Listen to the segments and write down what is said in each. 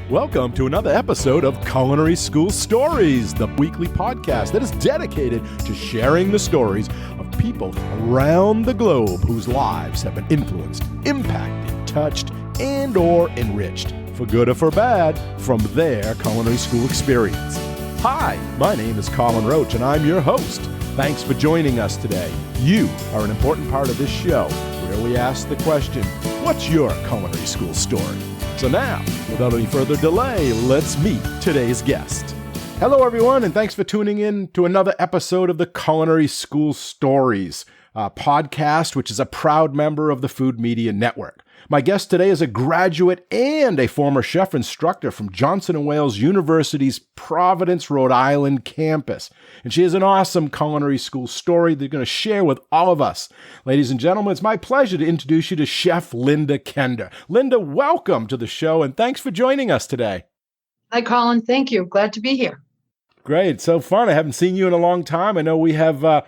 Welcome to another episode of Culinary School Stories, the weekly podcast that is dedicated to sharing the stories of people around the globe whose lives have been influenced, impacted, touched, and or enriched, for good or for bad, from their culinary school experience. Hi, my name is Colin Roach, and I'm your host. Thanks for joining us today. You are an important part of this show, where we ask the question, what's your culinary school story? So now, without any further delay, let's meet today's guest. Hello, everyone, and thanks for tuning in to another episode of the Culinary School Stories podcast, which is a proud member of the Food Media Network. My guest today is a graduate and a former chef instructor from Johnson & Wales University's Providence, Rhode Island campus. And she has an awesome culinary school story they're going to share with all of us. Ladies and gentlemen, it's my pleasure to introduce you to Chef Linda Kender. Linda, welcome to the show, and thanks for joining us today. Hi, Colin. Thank you. Glad to be here. Great. So fun. I haven't seen you in a long time. I know we have,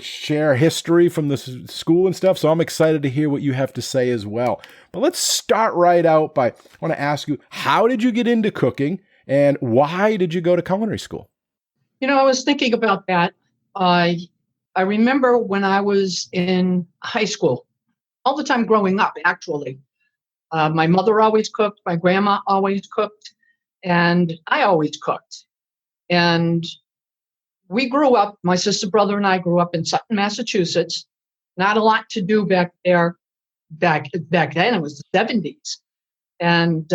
share history from the school and stuff. So I'm excited to hear what you have to say as well. But let's start right out I want to ask you, how did you get into cooking and why did you go to culinary school? I was thinking about that. I remember when I was in high school, all the time growing up, actually. My mother always cooked. My grandma always cooked. And I always cooked. And we grew up, my sister, brother, and I grew up in Sutton, Massachusetts. Not a lot to do back there. Back then, it was the 70s. And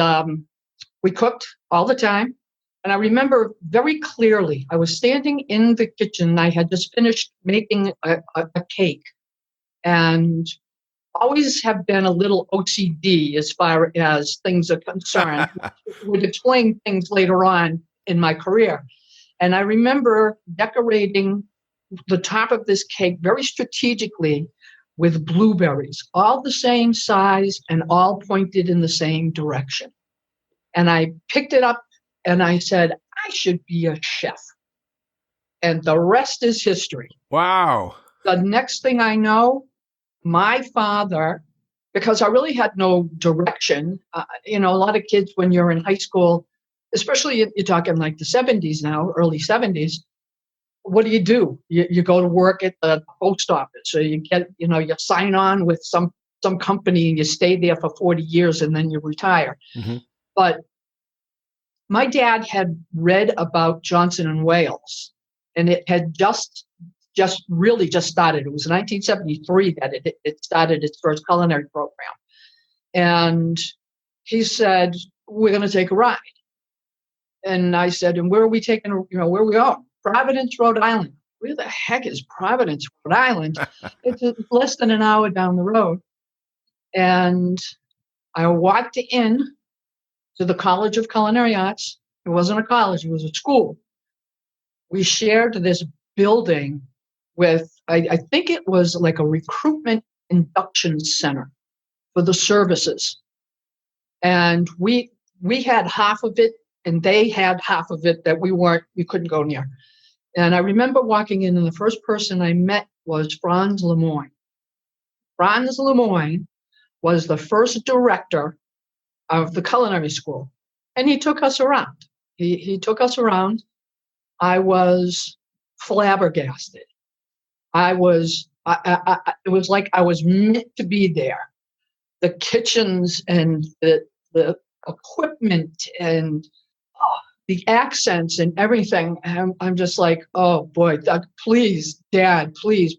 we cooked all the time. And I remember very clearly, I was standing in the kitchen. I had just finished making a cake. And always have been a little OCD as far as things are concerned. Would explain things later on in my career. And I remember decorating the top of this cake very strategically with blueberries, all the same size and all pointed in the same direction. And I picked it up and I said, I should be a chef. And the rest is history. Wow. The next thing I know, my father, because I really had no direction, a lot of kids when you're in high school, especially you're talking like the 70s now, early 70s, what do? You go to work at the post office, or you get, you sign on with some company and you stay there for 40 years and then you retire. Mm-hmm. But my dad had read about Johnson & Wales, and it had just really started. It was 1973 that it started its first culinary program. And he said, we're going to take a ride. And I said, and where are we taking, where are we going? Providence, Rhode Island. Where the heck is Providence, Rhode Island? It's less than an hour down the road. And I walked in to the College of Culinary Arts. It wasn't a college, it was a school. We shared this building with, I think it was like a recruitment induction center for the services. And we had half of it, and they had half of it that we couldn't go near. And I remember walking in, and the first person I met was Franz Lemoyne. Franz Lemoyne was the first director of the culinary school, and he took us around. He took us around. I was flabbergasted. It was like I was meant to be there. The kitchens and the equipment and the accents and everything. I'm just like, oh boy, please, Dad, please.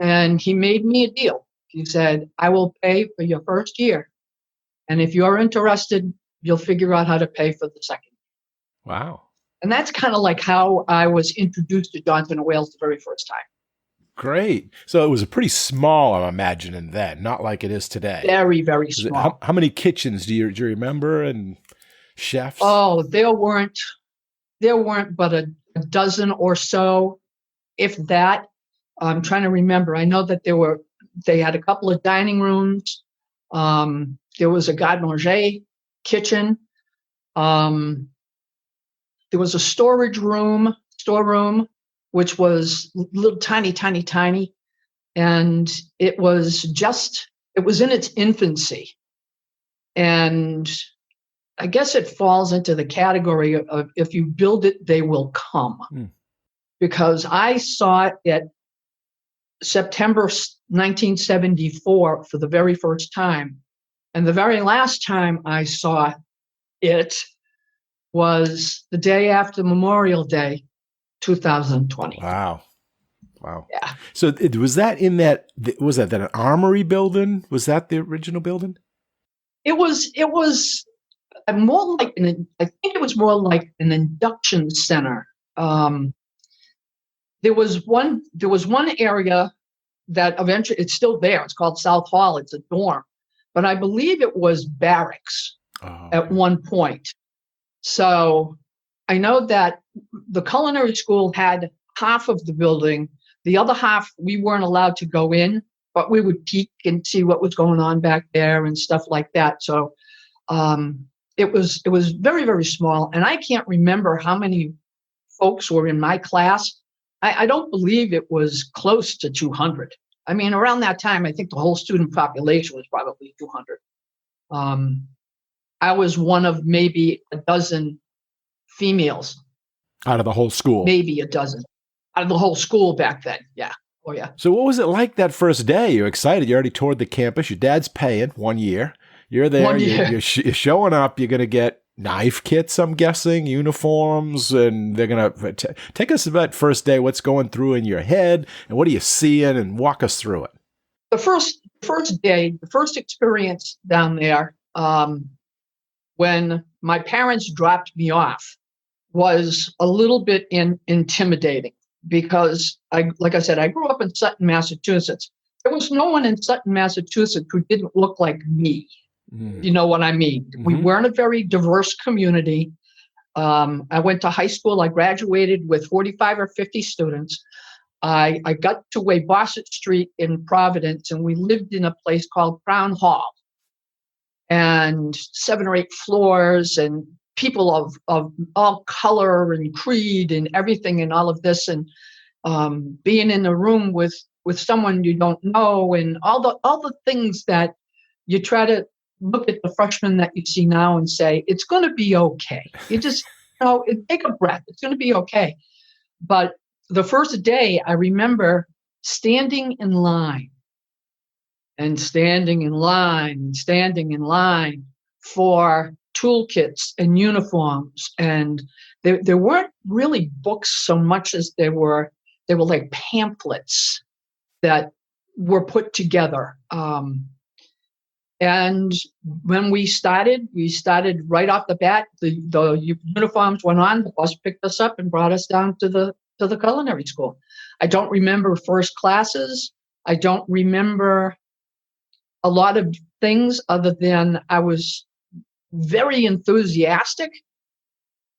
And he made me a deal. He said, I will pay for your first year. And if you're interested, you'll figure out how to pay for the second. Wow. And that's kind of like how I was introduced to Johnson & Wales the very first time. Great. So it was a pretty small, I'm imagining then, not like it is today. Very, very small. How many kitchens do you remember, and chefs? Oh, there weren't but a dozen or so, if that. I'm trying to remember. I know that they had a couple of dining rooms. There was a Garde Manger kitchen. There was a storeroom, which was little tiny. And it was in its infancy. And I guess it falls into the category of if you build it, they will come. Because I saw it September 1974 for the very first time. And the very last time I saw it was the day after Memorial Day, 2020. Wow. Yeah. So was that an armory building? Was that the original building? It was more like I think it was more like an induction center. There was one area that eventually, it's still there. It's called South Hall. It's a dorm, but I believe it was barracks at one point. So I know that the culinary school had half of the building. The other half, we weren't allowed to go in, but we would peek and see what was going on back there and stuff like that. So it was very, very small. And I can't remember how many folks were in my class. I don't believe it was close to 200. I mean, around that time, I think the whole student population was probably 200. I was one of maybe a dozen females. Out of the whole school? Maybe a dozen. Out of the whole school back then, yeah. Oh, yeah. So what was it like that first day? You're excited. You already toured the campus. Your dad's paying 1 year. You're there. 1 year. You're showing up. You're going to get knife kits, I'm guessing, uniforms, and they're going to take us about first day. What's going through in your head, and what are you seeing, and walk us through it. The first day, the first experience down there, when my parents dropped me off, was a little bit intimidating because, like I said, I grew up in Sutton, Massachusetts. There was no one in Sutton, Massachusetts who didn't look like me. You know what I mean? Mm-hmm. We weren't a very diverse community. I went to high school. I graduated with 45 or 50 students. I got to Weybosset Street in Providence, and we lived in a place called Crown Hall. And 7 or 8 floors, and people of all color and creed and everything and all of this. And being in a room with someone you don't know, and all the things that you try to look at the freshmen that you see now and say, it's going to be okay. You just, take a breath. It's going to be okay. But the first day, I remember standing in line for toolkits and uniforms. And there weren't really books so much as they were like pamphlets that were put together. And when we started right off the bat. The uniforms went on. The bus picked us up and brought us down to the culinary school. I don't remember first classes. I don't remember a lot of things other than I was very enthusiastic.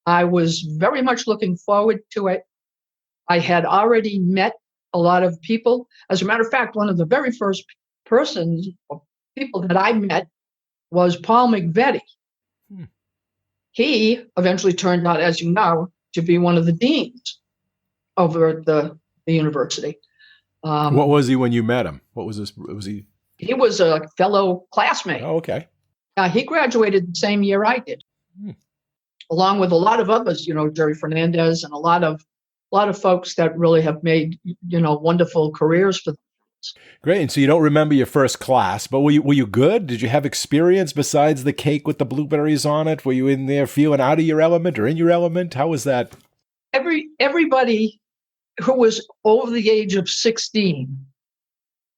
I was very much looking forward to it. I had already met a lot of people. As a matter of fact, one of the very first people that I met was Paul McVetti. He eventually turned out, as you know, to be one of the deans over at the university. What was he when you met him? What was this? Was he? He was a fellow classmate. Oh, okay. He graduated the same year I did, along with a lot of others. Jerry Fernandez and a lot of folks that really have made wonderful careers for them. Great. And so you don't remember your first class, but were you good? Did you have experience besides the cake with the blueberries on it? Were you in there feeling out of your element or in your element? How was that? Everybody who was over the age of 16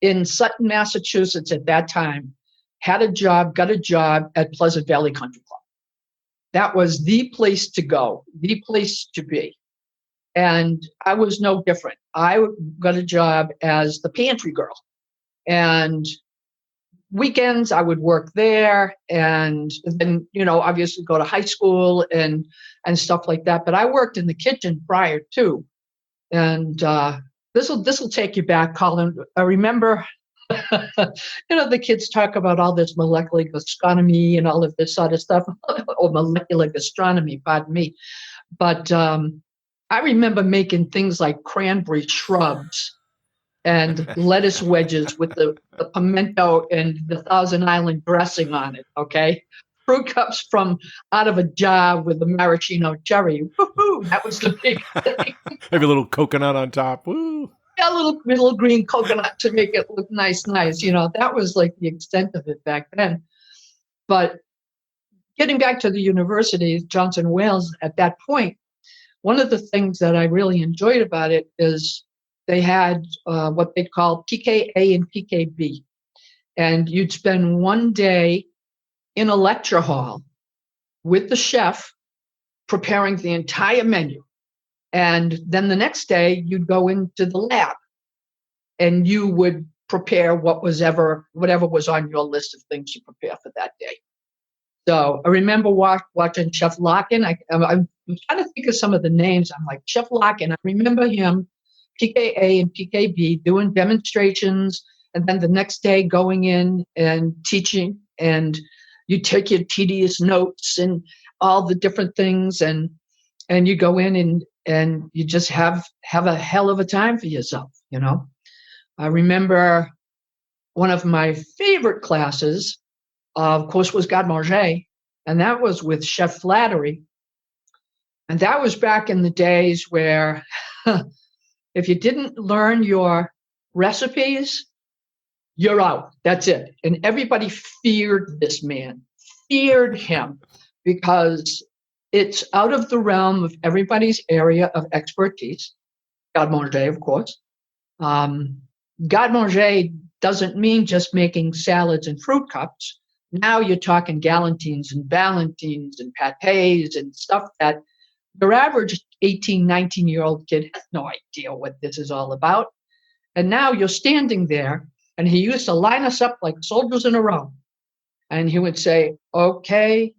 in Sutton, Massachusetts at that time got a job at Pleasant Valley Country Club. That was the place to go, the place to be. And I was no different. I got a job as the pantry girl. And weekends I would work there, and then, obviously go to high school and stuff like that. But I worked in the kitchen prior to. And this will take you back, Colin. I remember, the kids talk about all this molecular gastronomy and all of this sort of stuff, or molecular gastronomy, pardon me. But I remember making things like cranberry shrubs and lettuce wedges with the pimento and the Thousand Island dressing on it, okay? fruit cups from out of a jar with a maraschino cherry. Woohoo! That was the big thing. Maybe a little coconut on top. Woo! A little green coconut to make it look nice. That was like the extent of it back then. But getting back to the university, Johnson Wales, at that point, one of the things that I really enjoyed about it is they had what they call PKA and PKB. And you'd spend one day in a lecture hall with the chef preparing the entire menu. And then the next day you'd go into the lab and you would prepare whatever was on your list of things to prepare for that day. So I remember watching Chef Larkin. I'm trying to think of some of the names. I'm like, Chef Larkin, I remember him, PKA and PKB, doing demonstrations, and then the next day going in and teaching, and you take your tedious notes and all the different things, and you go in and you just have a hell of a time for yourself, I remember one of my favorite classes, of course, was Garde Manger, and that was with Chef Flattery. And that was back in the days where if you didn't learn your recipes, you're out. That's it. And everybody feared this man, feared him, because it's out of the realm of everybody's area of expertise. Garde Manger, of course. Garde Manger doesn't mean just making salads and fruit cups. Now you're talking galantines and ballantines and pâtés and stuff that your average 18, 19-year-old kid has no idea what this is all about. And now you're standing there, and he used to line us up like soldiers in a row. And he would say, okay,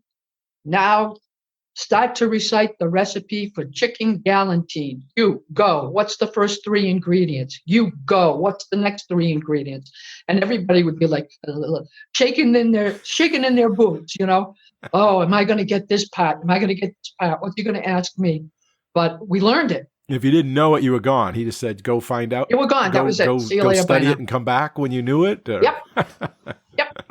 now start to recite the recipe for chicken galantine. You go. What's the first 3 ingredients? You go. What's the next 3 ingredients? And everybody would be like shaking in their boots, Oh, am I going to get this part? Am I going to get this part? What's he going to ask me? But we learned it. If you didn't know it, you were gone. He just said, go find out. You were gone. That was it. See you later. Go study it and come back when you knew it? Or? Yep. Yep.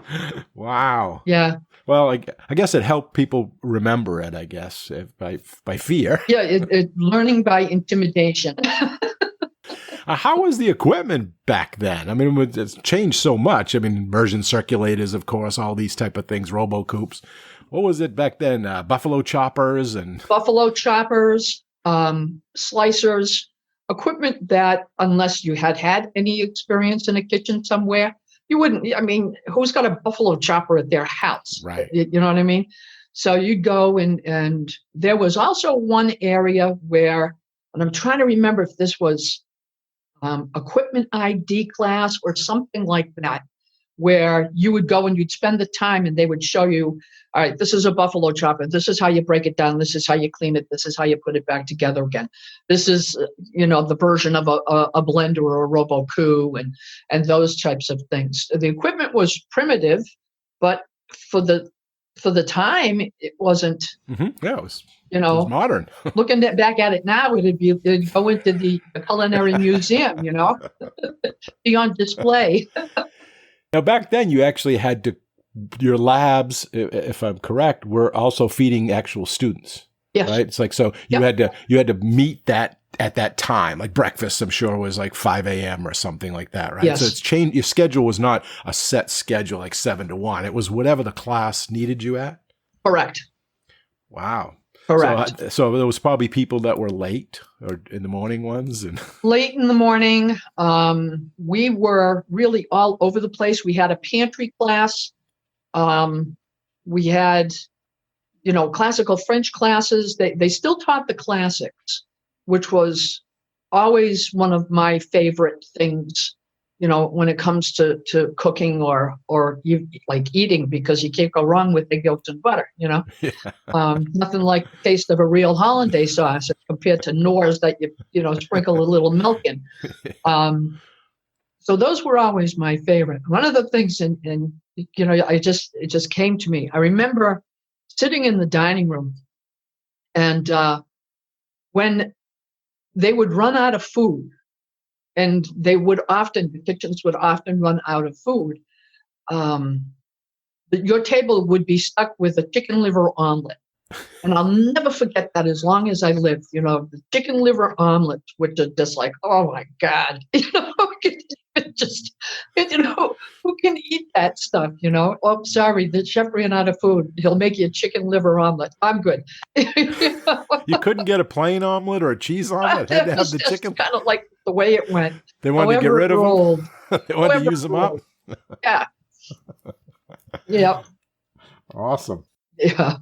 Wow. Yeah. Well, I guess it helped people remember it, I guess, by fear. Yeah, learning by intimidation. How was the equipment back then? I mean, it's changed so much. I mean, immersion circulators, of course, all these type of things, robo-coops. What was it back then? Buffalo choppers? Buffalo choppers, slicers, equipment that, unless you had any experience in a kitchen somewhere, you wouldn't. I mean, who's got a buffalo chopper at their house? Right. You know what I mean? So you'd go and there was also one area where, and I'm trying to remember if this was equipment ID class or something like that, where you would go and you'd spend the time and they would show you, all right, this is a buffalo chopper. This is how you break it down. This is how you clean it. This is how you put it back together again. This is, the version of a blender or a robo-coup and those types of things. The equipment was primitive, but for the time, it wasn't. Mm-hmm. Yeah, it was modern. Looking back at it now, it'd go into the culinary museum, be on display. Now, back then, you actually had your labs, if I'm correct, were also feeding actual students. Yes. Right? It's like, so you had to meet that at that time. Like breakfast, I'm sure, was like 5 a.m. or something like that, right? Yes. So it's changed. Your schedule was not a set schedule like 7 to 1. It was whatever the class needed you at? Correct. Wow. Correct. So there was probably people that were late or in the morning ones and late in the morning. We were really all over the place. We had a pantry class. We had, classical French classes. They still taught the classics, which was always one of my favorite things, when it comes to cooking or you like eating, because you can't go wrong with egg yolks and butter, Yeah. Nothing like the taste of a real hollandaise sauce compared to Knorr's that you sprinkle a little milk in. So those were always my favorite. One of the things, it just came to me. I remember sitting in the dining room, and when they would run out of food, and the kitchens would often run out of food. your table would be stuck with a chicken liver omelet. And I'll never forget that as long as I live. The chicken liver omelets, which are just like, oh my God, just, who can eat that stuff? Oh, sorry, the chef ran out of food. He'll make you a chicken liver omelet. I'm good. You couldn't get a plain omelet or a cheese omelet? Had to have the chicken? Kind of like the way it went. They wanted to get rid of them? They wanted to use them up? Yeah. Yeah. Awesome. Yeah.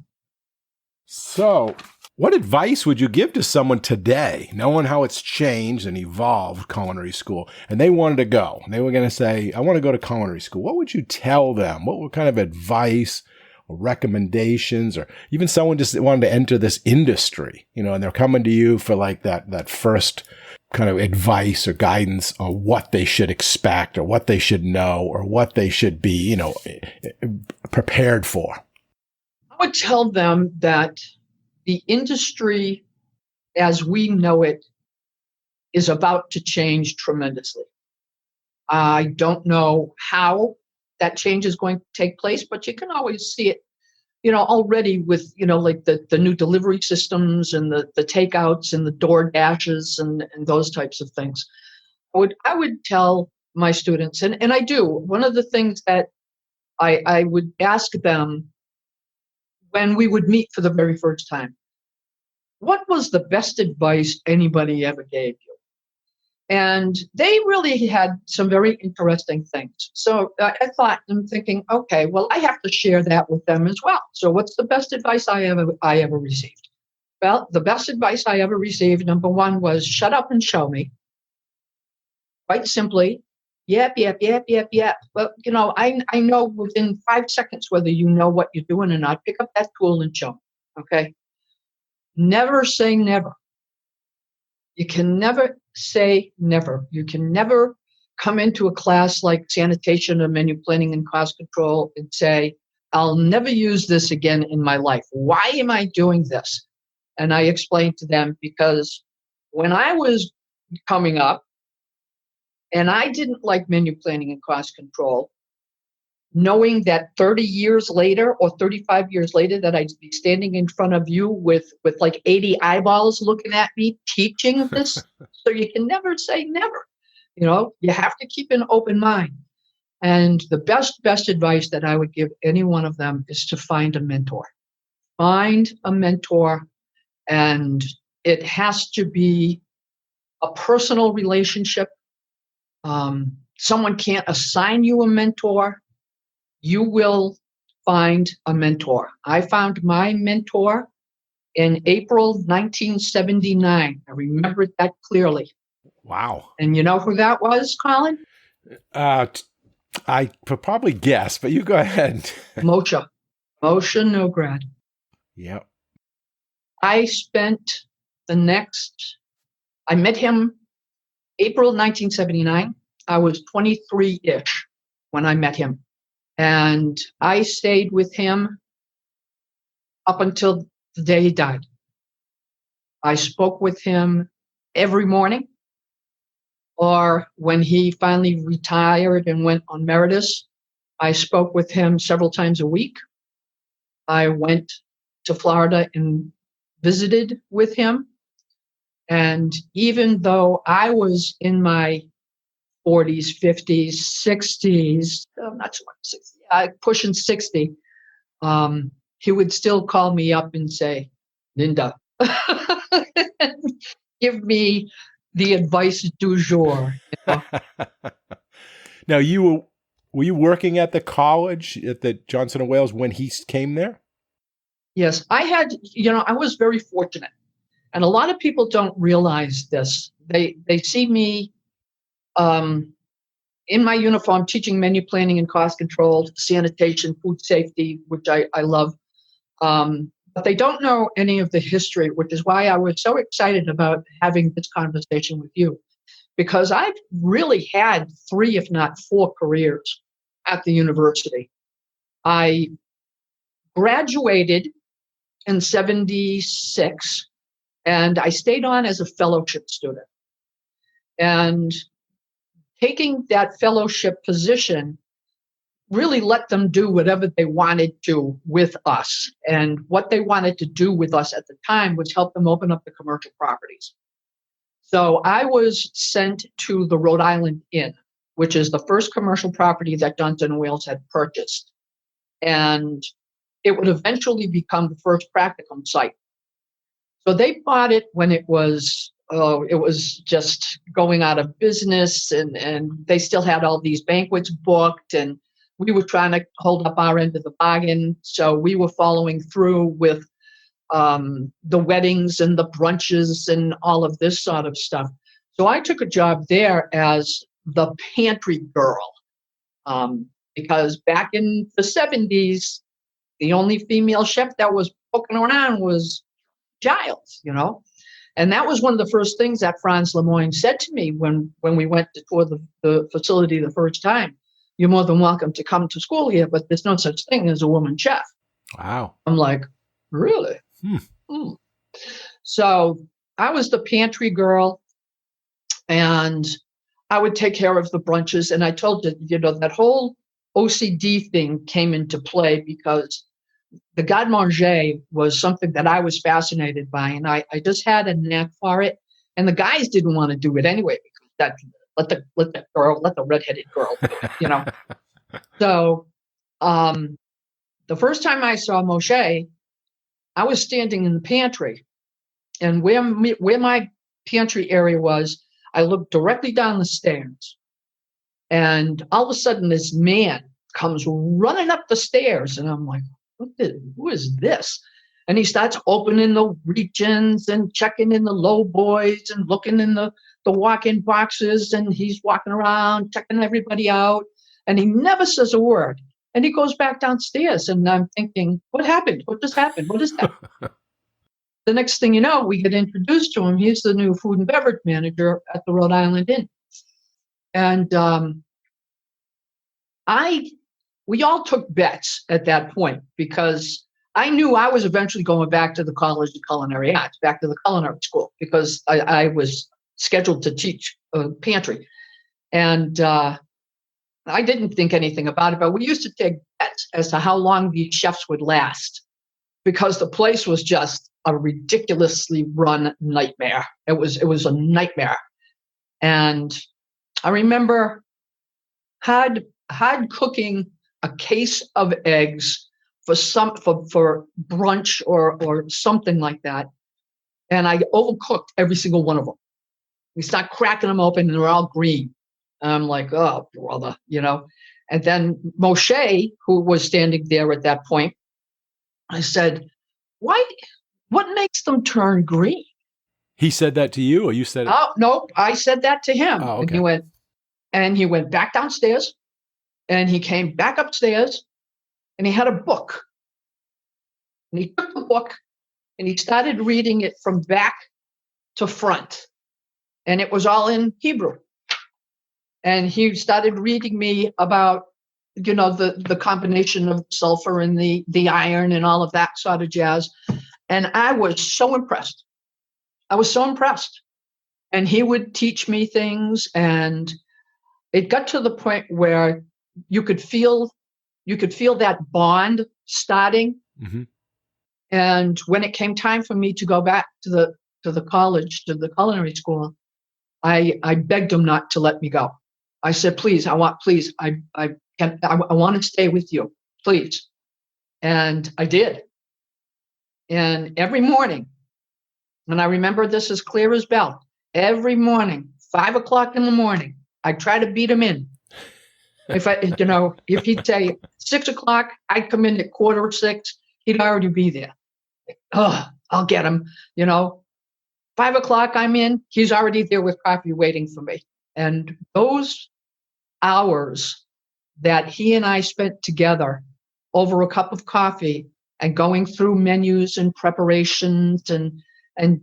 So, what advice would you give to someone today, knowing how it's changed and evolved culinary school, and they wanted to go? They were going to say, I want to go to culinary school. What would you tell them? What kind of advice or recommendations, or even someone just wanted to enter this industry, and they're coming to you for like that first kind of advice or guidance on what they should expect or what they should know or what they should be, prepared for? I would tell them that the industry as we know it is about to change tremendously. I don't know how that change is going to take place, but you can always see it, already with, like the new delivery systems and the takeouts and the door dashes and those types of things. I would tell my students, and I do, one of the things that I would ask them when we would meet for the very first time, what was the best advice anybody ever gave you? And they really had some very interesting things. So I'm thinking, okay, well, I have to share that with them as well. So what's the best advice I ever received? Well, the best advice I ever received, number one, was shut up and show me. Quite simply, yep. Well, I know within 5 seconds whether you know what you're doing or not. Pick up that tool and show me, okay? Never say never. You can never say never. You can never come into a class like sanitation or menu planning and cost control and say, I'll never use this again in my life. Why am I doing this? And I explained to them, because when I was coming up and I didn't like menu planning and cost control, knowing that 30 years later or 35 years later that I'd be standing in front of you with like 80 eyeballs looking at me teaching this. So you can never say never. You have to keep an open mind. And the best advice that I would give any one of them is to find a mentor. Find a mentor, and it has to be a personal relationship. Someone can't assign you a mentor. You will find a mentor. I found my mentor in April 1979. I remember that clearly. Wow. And you know who that was, Colin? I could probably guess, but you go ahead. Moshe Nograd. Yep. I met him April 1979. I was 23-ish when I met him. And I stayed with him up until the day he died. I spoke with him every morning, or when he finally retired and went on emeritus, I spoke with him several times a week. I went to Florida and visited with him. And even though I was in my 40s, 50s, 60s, not so much 60, pushing 60, he would still call me up and say, Linda, give me the advice du jour. Now, were you working at the college at the Johnson & Wales when he came there? Yes, I had, I was very fortunate. And a lot of people don't realize this. They see me in my uniform teaching menu planning and cost control, sanitation, food safety, which I love. But they don't know any of the history, which is why I was so excited about having this conversation with you, because I've really had 3, if not 4 careers at the university. I graduated in 76, and I stayed on as a fellowship student. And taking that fellowship position really let them do whatever they wanted to with us. And what they wanted to do with us at the time was help them open up the commercial properties. So I was sent to the Rhode Island Inn, which is the first commercial property that Dunton Wales had purchased. And it would eventually become the first practicum site. So they bought it when it was just going out of business, and they still had all these banquets booked, and we were trying to hold up our end of the bargain. So we were following through with the weddings and the brunches and all of this sort of stuff. So I took a job there as the pantry girl, because back in the 70s, the only female chef that was poking around was Giles, And that was one of the first things that Franz Lemoyne said to me when we went to tour the facility the first time. You're more than welcome to come to school here, but there's no such thing as a woman chef. Wow. I'm like, really? So I was the pantry girl, and I would take care of the brunches. And I told you, that whole OCD thing came into play because the Garde Manger was something that I was fascinated by, and I just had a knack for it. And the guys didn't want to do it anyway, because let the redheaded girl do it, So the first time I saw Moshe, I was standing in the pantry, and where my pantry area was, I looked directly down the stairs, and all of a sudden this man comes running up the stairs, and I'm like, who is this? And he starts opening the reach-ins and checking in the low boys and looking in the walk-in boxes, and he's walking around checking everybody out, and he never says a word. And he goes back downstairs, and I'm thinking, what happened? What just happened? What is that? The next thing you know, we get introduced to him. He's the new food and beverage manager at the Rhode Island Inn. And we all took bets at that point, because I knew I was eventually going back to the College of Culinary Arts, back to the culinary school, because I was scheduled to teach pantry. And I didn't think anything about it, but we used to take bets as to how long these chefs would last, because the place was just a ridiculously run nightmare. It was a nightmare. And I remember hard cooking a case of eggs for brunch or something like that. And I overcooked every single one of them. We start cracking them open, and they're all green. And I'm like, oh, brother, And then Moshe, who was standing there at that point, I said, what makes them turn green? He said that to you, or you said it? Oh, no, I said that to him. Oh, okay. And he went back downstairs, and he came back upstairs, and he had a book. And he took the book, and he started reading it from back to front. And it was all in Hebrew. And he started reading me about, the combination of sulfur and the iron and all of that sort of jazz. And I was so impressed. And he would teach me things, and it got to the point where you could feel that bond starting. Mm-hmm. And when it came time for me to go back to the college, to the culinary school, I begged him not to let me go. I said, please, I want to stay with you, please. And I did. And every morning, and I remember this as clear as bell, every morning, 5:00 in the morning, I try to beat him in. If he'd say 6:00, I'd come in at 5:45, he'd already be there. Oh, I'll get him, 5:00, I'm in, he's already there with coffee waiting for me. And those hours that he and I spent together over a cup of coffee and going through menus and preparations and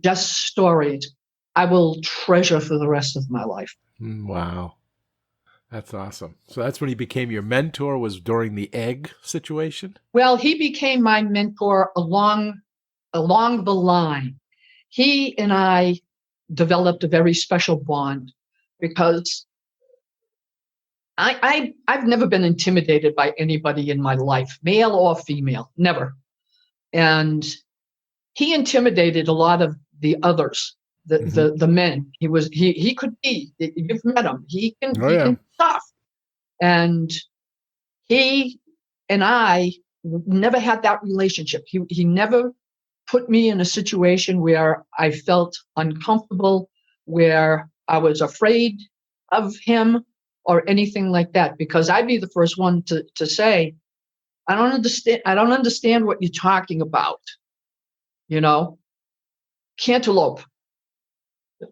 just stories, I will treasure for the rest of my life. Wow. That's awesome. So that's when he became your mentor, was during the egg situation? Well, he became my mentor along the line. He and I developed a very special bond, because I've never been intimidated by anybody in my life, male or female, never. And he intimidated a lot of the others, the men. He could be. You've met him. He can be tough. And he and I never had that relationship. He never put me in a situation where I felt uncomfortable, where I was afraid of him or anything like that, because I'd be the first one to say, I don't understand what you're talking about. Cantaloupe.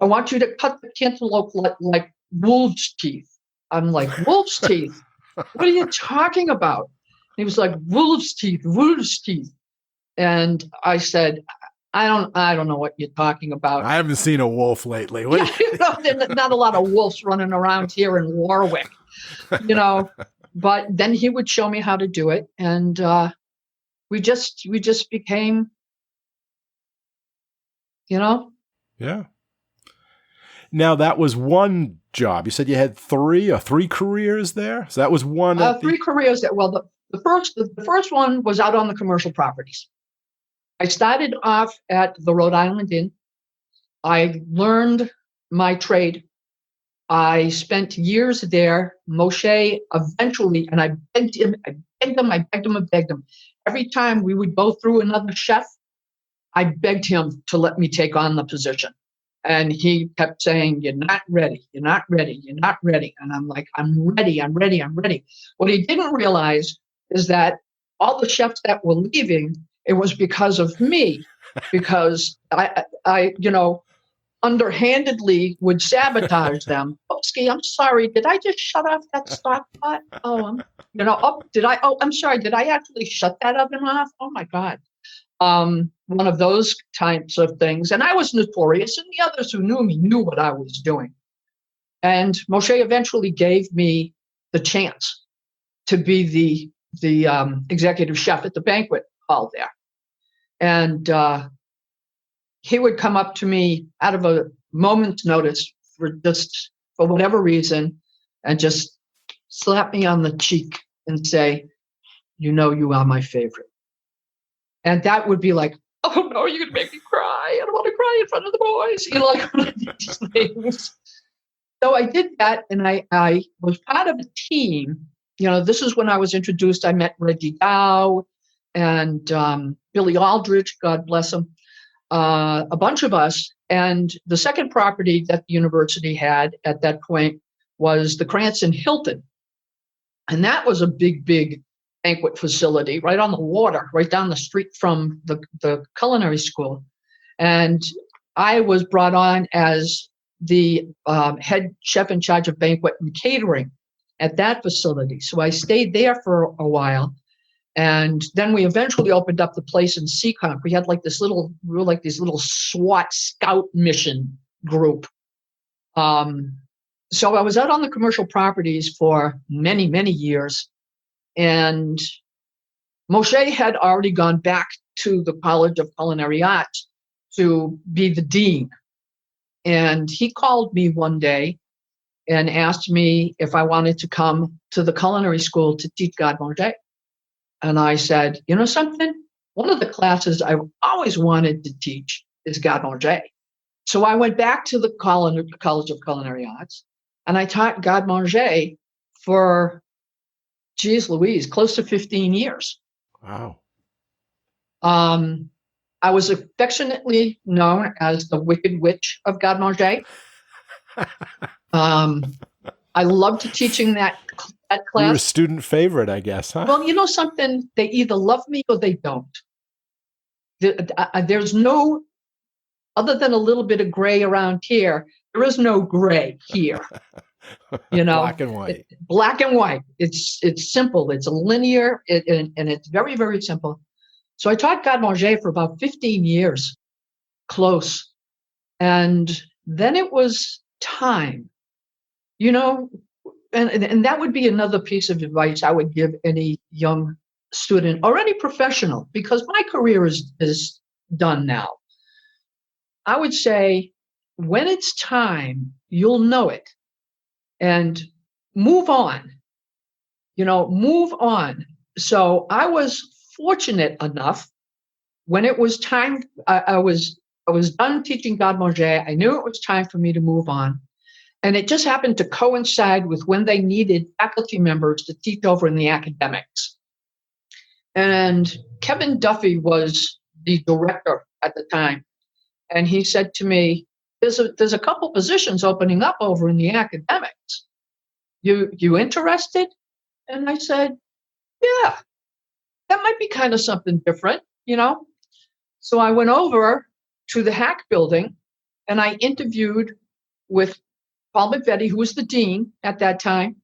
I want you to cut the cantaloupe like wolf's teeth. I'm like, wolf's teeth? What are you talking about? And he was like, wolf's teeth. And I said, I don't know what you're talking about. I haven't seen a wolf lately. There's not a lot of wolves running around here in Warwick, But then he would show me how to do it, and we just became, Yeah. Now that was one job. You said you had three careers there. So that was one. Three careers. The first one was out on the commercial properties. I started off at the Rhode Island Inn. I learned my trade. I spent years there. Moshe eventually, and I begged him. Every time we would go through another chef, I begged him to let me take on the position. And he kept saying, you're not ready. And I'm like, I'm ready. What he didn't realize is that all the chefs that were leaving, it was because of me, because I underhandedly would sabotage them. Oopsie, I'm sorry. Did I just shut off that stock pot? I'm sorry. Did I actually shut that oven off? Oh my God. One of those types of things. And I was notorious, and the others who knew me knew what I was doing. And Moshe eventually gave me the chance to be the executive chef at the banquet hall there. And he would come up to me out of a moment's notice for whatever reason and just slap me on the cheek and say, you are my favorite. And that would be like, oh no, you're going to make me cry. I don't want to cry in front of the boys. One of these things. So I did that, and I was part of a team. This is when I was introduced. I met Reggie Dow and Billy Aldrich, God bless him, a bunch of us. And the second property that the university had at that point was the Cranston Hilton. And that was a big banquet facility right on the water, right down the street from the culinary school. And I was brought on as the head chef in charge of banquet and catering at that facility. So I stayed there for a while. And then we eventually opened up the place in Seekonk. We had these little SWAT scout mission group. So I was out on the commercial properties for many, many years. And Moshe had already gone back to the College of Culinary Arts to be the dean. And he called me one day and asked me if I wanted to come to the culinary school to teach Garde Manger. And I said, something? One of the classes I always wanted to teach is Garde Manger. So I went back to the College of Culinary Arts, and I taught Garde Manger for, geez Louise, close to 15 years. Wow. I was affectionately known as the Wicked Witch of Garde Manger. I loved teaching that class. You were a student favorite, I guess, huh? Well, something, they either love me or they don't. There's no, other than a little bit of gray around here, there is no gray here. Black and white. Black and white. It's simple. It's linear, and it's very, very simple. So I taught Garde Manger for about 15 years, close. And then it was time, and that would be another piece of advice I would give any young student or any professional, because my career is done now. I would say, when it's time, you'll know it, and move on. move on. So I was fortunate enough when it was time, I was done teaching Garde Manger. I knew it was time for me to move on. And it just happened to coincide with when they needed faculty members to teach over in the academics. And Kevin Duffy was the director at the time. And he said to me, there's a couple positions opening up over in the academics. You interested? And I said, yeah, that might be kind of something different, So I went over to the Hack building and I interviewed with Paul McVetti, who was the dean at that time,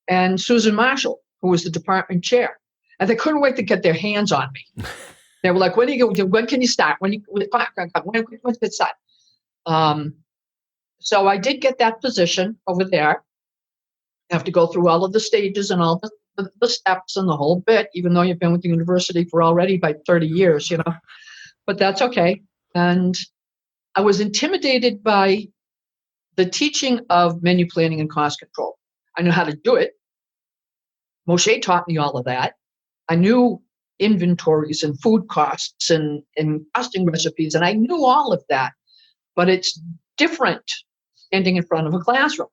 and Susan Marshall, who was the department chair. And they couldn't wait to get their hands on me. They were like, when can you start? When can you start? So I did get that position over there. I have to go through all of the stages and all the steps and the whole bit, even though you've been with the university for already by 30 years, but that's okay. And I was intimidated by the teaching of menu planning and cost control. I knew how to do it. Moshe taught me all of that. I knew inventories and food costs and costing recipes, and I knew all of that. But it's different standing in front of a classroom.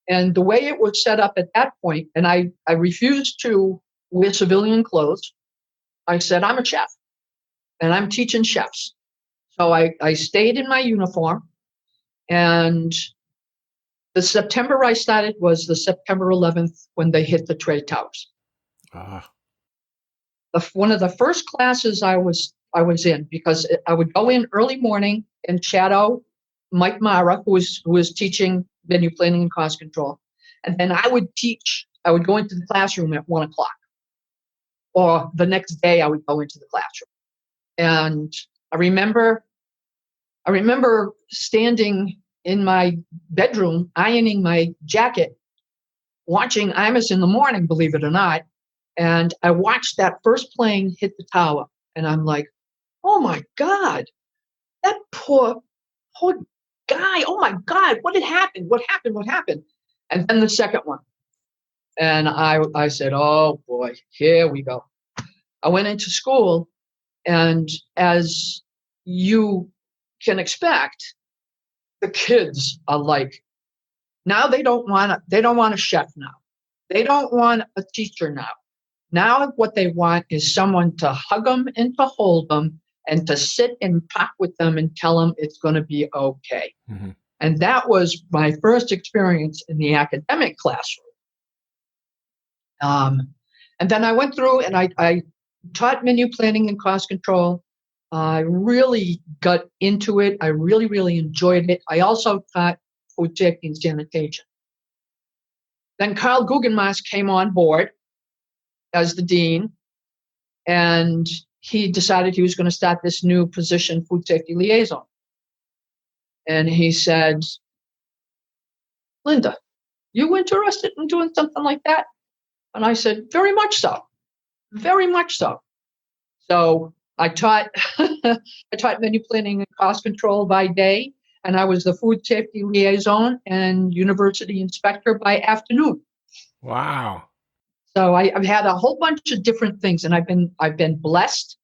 And the way it was set up at that point, and I refused to wear civilian clothes. I said, I'm a chef, and I'm teaching chefs. So I stayed in my uniform. And the September I started was the September 11th when they hit the trade towers. One of the first classes I was in, because I would go in early morning and shadow Mike Mara, who was teaching menu planning and cost control. And then I would go into the classroom at 1:00. Or the next day I would go into the classroom. And I remember standing in my bedroom, ironing my jacket, watching Imus in the morning, believe it or not. And I watched that first plane hit the tower. And I'm like, oh my God, that poor guy. Oh my God, what had happened? What happened? And then the second one. And I said, oh boy, here we go. I went into school, and as you can expect, the kids are like, now they don't want a chef now. They don't want a teacher now. Now what they want is someone to hug them and to hold them and to sit and talk with them and tell them it's going to be okay. Mm-hmm. And that was my first experience in the academic classroom. And then I went through and I taught menu planning and cost control. I really got into it. I really, really enjoyed it. I also taught food safety and sanitation. Then Carl Guggenmass came on board as the dean, and he decided he was going to start this new position, food safety liaison. And he said, Linda, you interested in doing something like that? And I said, very much so. Very much so. So I taught menu planning and cost control by day, and I was the food safety liaison and university inspector by afternoon. Wow. So I've had a whole bunch of different things, and I've been blessed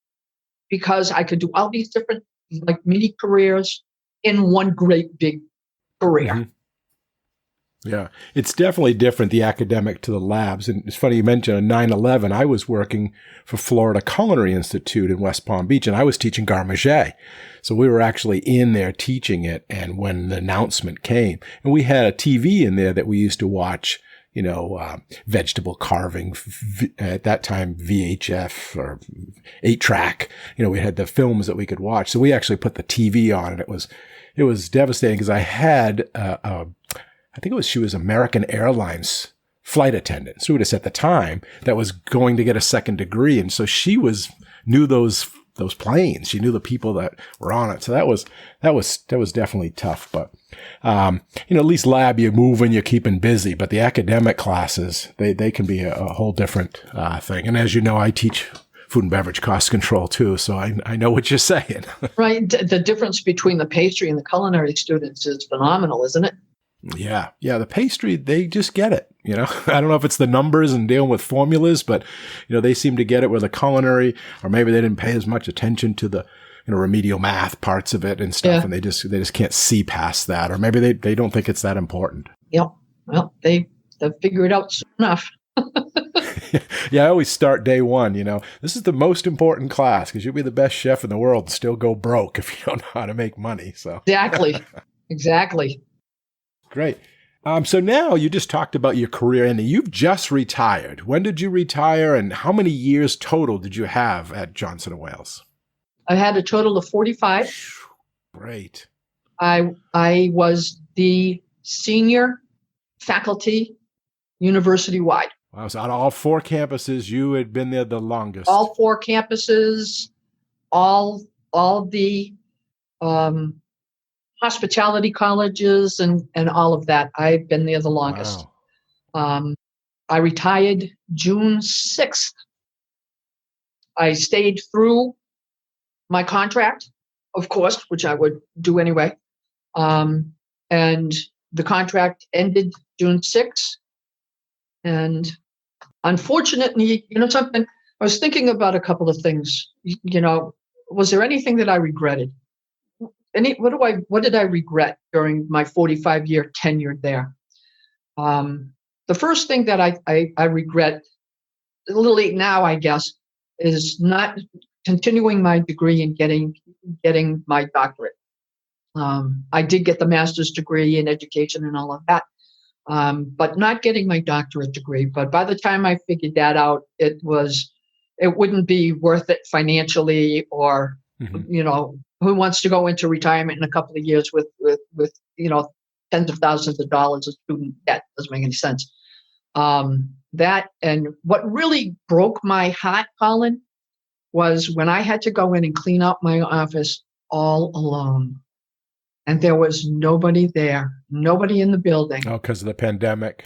because I could do all these different like mini careers in one great big career. Mm-hmm. Yeah, it's definitely different, the academic to the labs. And it's funny you mentioned on 9/11, I was working for Florida Culinary Institute in West Palm Beach, and I was teaching Garde Manger. So we were actually in there teaching it. And when the announcement came, and we had a TV in there that we used to watch, vegetable carving, at that time, VHF or 8-track, we had the films that we could watch. So we actually put the TV on, and it was devastating because I had, I think she was American Airlines flight attendant, stewardess at the time, that was going to get a second degree. And so she knew those planes. She knew the people that were on it. So that was definitely tough. But, at least lab, you're moving, you're keeping busy, but the academic classes, they can be a whole different, thing. And as you know, I teach food and beverage cost control too. So I know what you're saying. Right. The difference between the pastry and the culinary students is phenomenal, isn't it? Yeah. Yeah. The pastry, they just get it. I don't know if it's the numbers and dealing with formulas, but, they seem to get it, where the culinary, or maybe they didn't pay as much attention to the, remedial math parts of it and stuff. Yeah. And they just can't see past that. Or maybe they don't think it's that important. Yep. Well, they'll figure it out soon enough. Yeah. I always start day one, this is the most important class, because you'll be the best chef in the world and still go broke if you don't know how to make money. So Exactly. Great. So now you just talked about your career, and you've just retired. When did you retire, and how many years total did you have at Johnson & Wales? I had a total of 45. Great. I was the senior faculty university-wide. Wow, so on all 4 campuses, you had been there the longest. All 4 campuses, all the hospitality colleges and all of that. I've been there the longest. Wow. I retired June 6th. I stayed through my contract, of course, which I would do anyway. And the contract ended June 6th. And unfortunately, something, I was thinking about a couple of things. Was there anything that I regretted? What did I regret during my 45-year tenure there? The first thing that I regret, a little late now, I guess, is not continuing my degree and getting my doctorate. I did get the master's degree in education and all of that, but not getting my doctorate degree. But by the time I figured that out, it wouldn't be worth it financially, or who wants to go into retirement in a couple of years with tens of thousands of dollars of student debt? Doesn't make any sense. That, and what really broke my heart, Colin, was when I had to go in and clean out my office all alone. And there was nobody there, nobody in the building. Oh, because of the pandemic.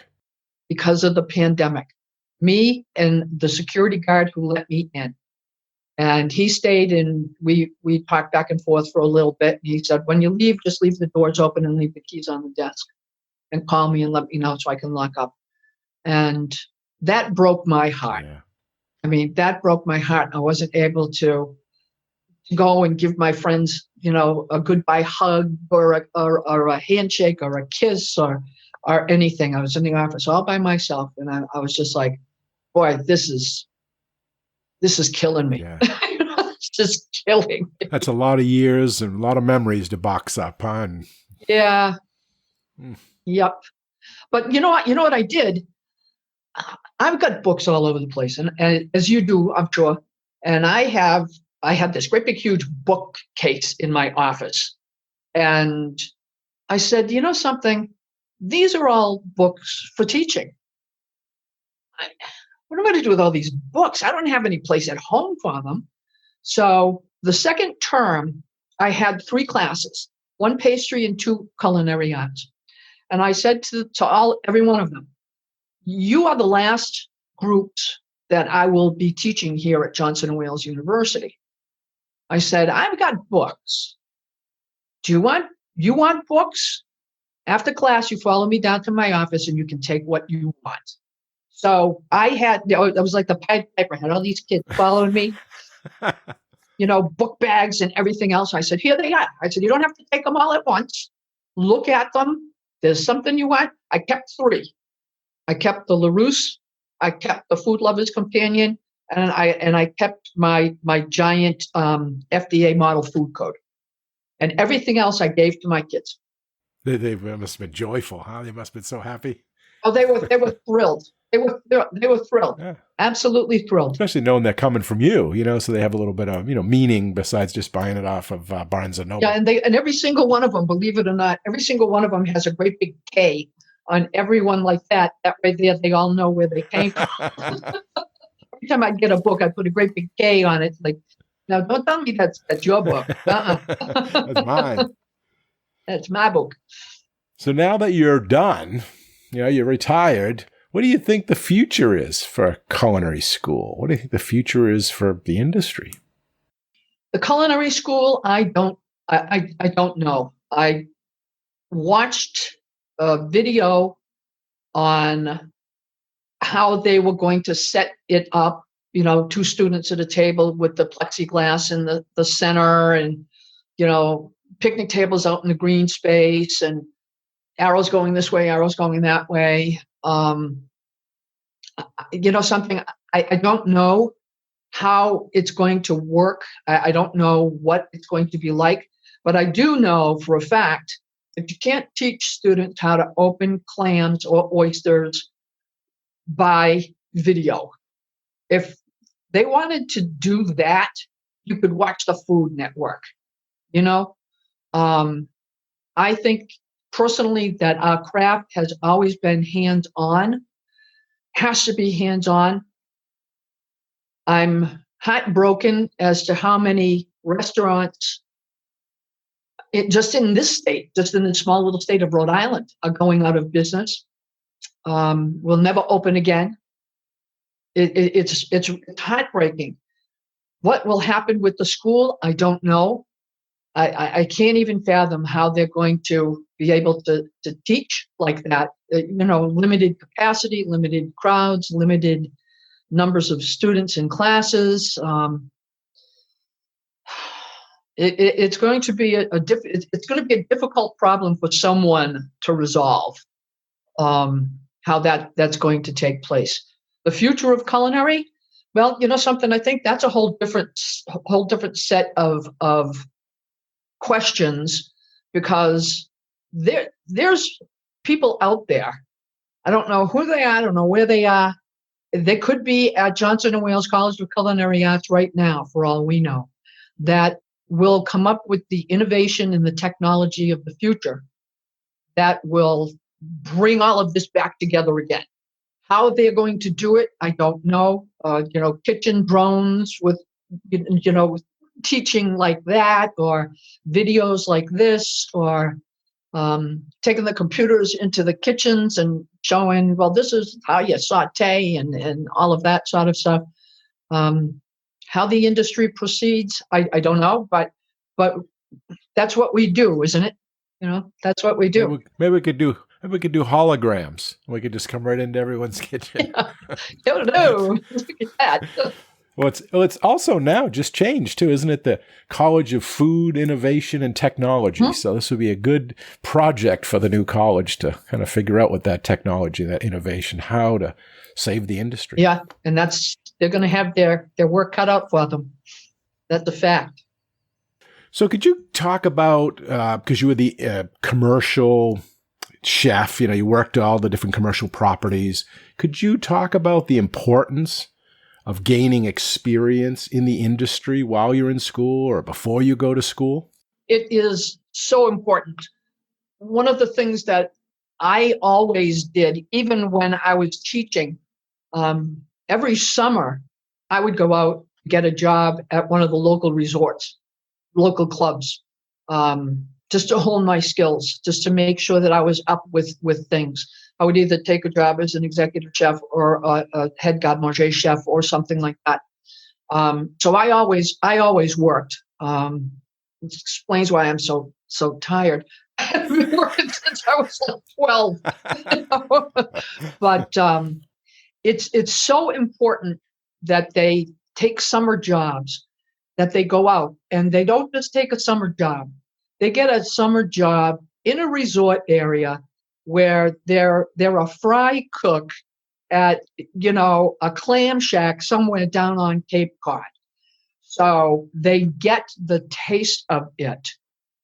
Because of the pandemic. Me and the security guard who let me in. And he stayed, and we talked back and forth for a little bit. And he said, when you leave, just leave the doors open and leave the keys on the desk, and call me and let me know so I can lock up. And that broke my heart. Yeah. I mean, that broke my heart. I wasn't able to go and give my friends, a goodbye hug or a handshake or a kiss or anything. I was in the office all by myself, and I was just like, boy, this is killing me. Yeah. It's just killing me. That's a lot of years and a lot of memories to box up, huh? Yeah. Yep. But you know what I did? I've got books all over the place, and as you do, I'm sure. And I have this great big huge bookcase in my office. And I said, something? These are all books for teaching. What am I going to do with all these books? I don't have any place at home for them. So the second term, I had 3 classes, 1 pastry and 2 culinary arts. And I said to every one of them, you are the last groups that I will be teaching here at Johnson & Wales University. I said, I've got books. You want books? After class, you follow me down to my office and you can take what you want. So I was like the Pied Piper. I had all these kids following me, book bags and everything else. I said, here they are. I said, you don't have to take them all at once. Look at them. There's something you want. I kept 3. I kept the LaRousse. I kept the Food Lover's Companion. And I kept my giant FDA model food code. And everything else I gave to my kids. They must have been joyful, huh? They must have been so happy. Oh, they were thrilled. They were thrilled. Yeah. Absolutely thrilled. Especially knowing they're coming from you, so they have a little bit of, meaning besides just buying it off of Barnes & Noble. Yeah, and every single one of them, believe it or not, every single one of them has a great big K on everyone like that. That way there, they all know where they came from. Every time I get a book, I put a great big K on it. Like, now don't tell me that's your book. That's mine. That's my book. So now that you're done, you're retired, what do you think the future is for culinary school? What do you think the future is for the industry? The culinary school, I don't know. I watched a video on how they were going to set it up, two students at a table with the plexiglass in the center, and, picnic tables out in the green space, and arrows going this way, arrows going that way. Something, I don't know how it's going to work. I don't know what it's going to be like, but I do know for a fact that you can't teach students how to open clams or oysters by video. If they wanted to do that, you could watch the Food Network. I think personally that our craft has always been hands-on, has to be hands-on. I'm heartbroken as to how many restaurants, just in this state, just in the small little state of Rhode Island, are going out of business. Will never open again. It's heartbreaking. What will happen with the school? I don't know. I can't even fathom how they're going to be able to teach like that. Limited capacity, limited crowds, limited numbers of students in classes. It's going to be it's going to be a difficult problem for someone to resolve. How that's going to take place. The future of culinary, well, something, I think that's a whole different set of questions, because there's people out there. I don't know who they are. I don't know where they are. They could be at Johnson & Wales College of Culinary Arts right now, for all we know, that will come up with the innovation and the technology of the future that will bring all of this back together again. How they're going to do it, I don't know. Kitchen drones with, teaching like that, or videos like this, or taking the computers into the kitchens and showing, well, this is how you saute and all of that sort of stuff. How the industry proceeds, I don't know, but that's what we do, isn't it? That's what we do. Maybe we could do holograms. We could just come right into everyone's kitchen. No, look at that. Well, it's also now just changed too, isn't it? The College of Food, Innovation, and Technology. So this would be a good project for the new college to kind of figure out what that technology, that innovation, how to save the industry. Yeah, and they're going to have their work cut out for them. That's a fact. So could you talk about, because you were the commercial chef, you worked all the different commercial properties. Could you talk about the importance of gaining experience in the industry while you're in school or before you go to school? It is so important. One of the things that I always did, even when I was teaching, every summer I would go out, get a job at one of the local resorts, local clubs, just to hone my skills, just to make sure that I was up with things. I would either take a job as an executive chef or a head Garde Manger chef or something like that. So I always worked. It explains why I'm so tired. I've been working since I was like 12. But it's so important that they take summer jobs, that they go out, and they don't just take a summer job. They get a summer job in a resort area where they're a fry cook at, a clam shack somewhere down on Cape Cod. So they get the taste of it,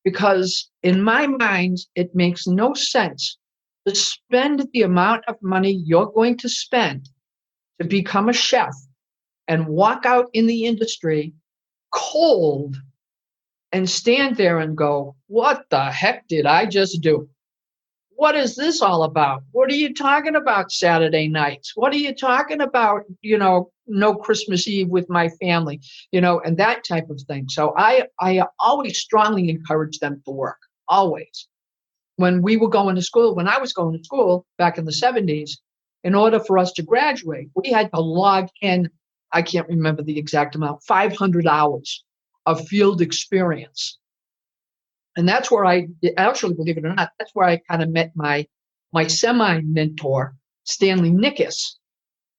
because in my mind, it makes no sense to spend the amount of money you're going to spend to become a chef and walk out in the industry cold and stand there and go, what the heck did I just do? What is this all about? What are you talking about Saturday nights? What are you talking about, no Christmas Eve with my family, and that type of thing. So I always strongly encourage them to work, always. When I was going to school back in the 70s, in order for us to graduate, we had to log in, I can't remember the exact amount, 500 hours of field experience. And that's where I actually, believe it or not, that's where I kind of met my my semi-mentor, Stanley Nickus,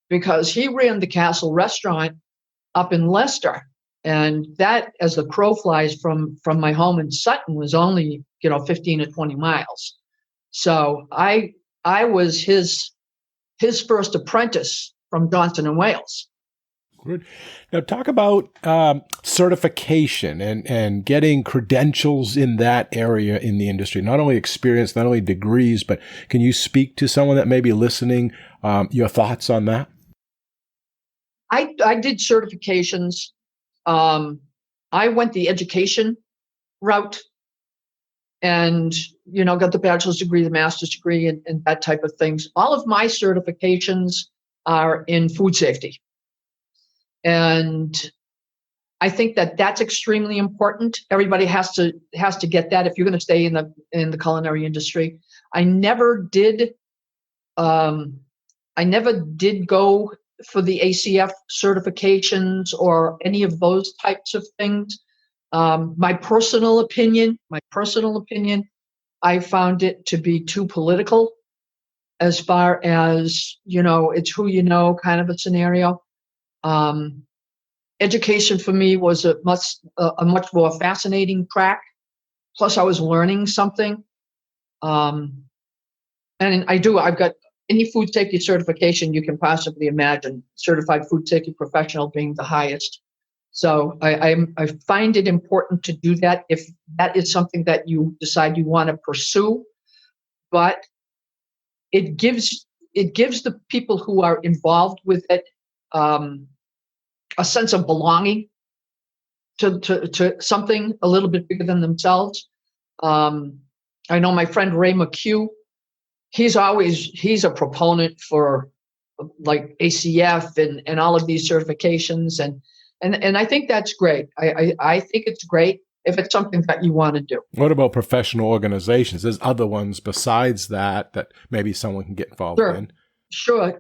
because he ran the Castle Restaurant up in Leicester. And that, as the crow flies from my home in Sutton, was only, 15 to 20 miles. So I was his first apprentice from Johnson and Wales. Good. Now talk about certification and getting credentials in that area in the industry. Not only experience, not only degrees, but can you speak to someone that may be listening, your thoughts on that? I did certifications. I went the education route and, got the bachelor's degree, the master's degree, and that type of things. All of my certifications are in food safety. And I think that that's extremely important. Everybody has to get that if you're going to stay in the culinary industry. I never did go for the ACF certifications or any of those types of things. My personal opinion, I found it to be too political as far as, it's who you know kind of a scenario. Education for me was a much more fascinating track. Plus I was learning something. And I've got any food safety certification you can possibly imagine, certified food safety professional being the highest. So I find it important to do that if that is something that you decide you want to pursue. But it gives the people who are involved with it a sense of belonging to something a little bit bigger than themselves. I know my friend Ray McHugh. He's a proponent for like ACF and all of these certifications, and I think that's great. I think it's great if it's something that you want to do. What about professional organizations? There's other ones besides that maybe someone can get involved in. Sure.